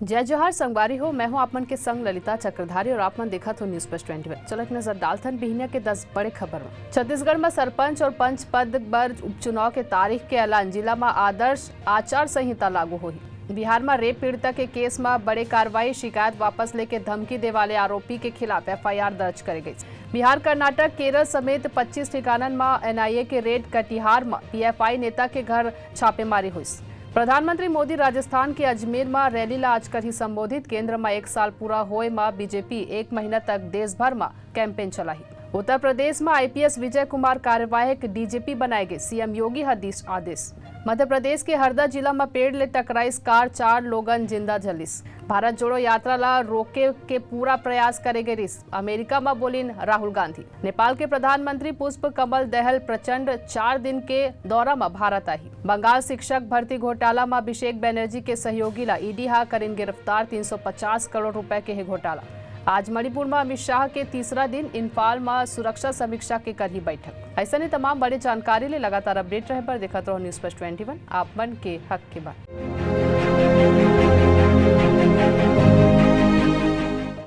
जय जोहार संगवारी हो। मैं हूं आपमन के संग ललिता चक्रधारी और आपमन देखा तो न्यूज प्लस 21। चलो एक नजर डालथन बिहनिया के 10 बड़े खबर में। छत्तीसगढ़ में सरपंच और पंच पद बर उपचुनाव के तारीख के ऐलान। जिला में आदर्श आचार संहिता लागू हुई। बिहार में रेप पीड़िता के केस में बड़े कार्रवाई। शिकायत वापस लेके धमकी दे वाले आरोपी के खिलाफ एफआईआर दर्ज करे गई। बिहार, कर्नाटक, केरल समेत 25 ठिकानन में एनआईए के रेड। कटिहार में पीएफआई नेता के घर छापेमारी हुई। प्रधानमंत्री मोदी राजस्थान के अजमेर में रैली ला आज कर ही संबोधित। केंद्र में 1 साल पूरा होए में बीजेपी 1 महीना तक देश भर में कैंपेन चलाई। उत्तर प्रदेश में आईपीएस विजय कुमार कार्यवाहक डीजीपी बनाए गए। सीएम योगी हदीस आदेश। मध्य प्रदेश के हरदा जिला में पेड़ ले टकराई कार, 4 लोगन जिंदा जलिस। भारत जोड़ो यात्रा ला रोके के पूरा प्रयास करेगे रिस। अमेरिका में बोलिन राहुल गांधी। नेपाल के प्रधानमंत्री पुष्प कमल दहल प्रचंड 4 दिन के दौरा में भारत आई। बंगाल शिक्षक भर्ती घोटाला में अभिषेक बैनर्जी के सहयोगी ला ईडी हा करीन गिरफ्तार। 350 करोड़ रुपए के है घोटाला। आज मणिपुर में अमित शाह के तीसरा दिन। इम्फाल में सुरक्षा समीक्षा के कर ही बैठक। ऐसा नहीं तमाम बड़ी जानकारी ले लगातार अपडेट रहे पर देखा तो न्यूज प्लस 21 आप मन के हक के बात।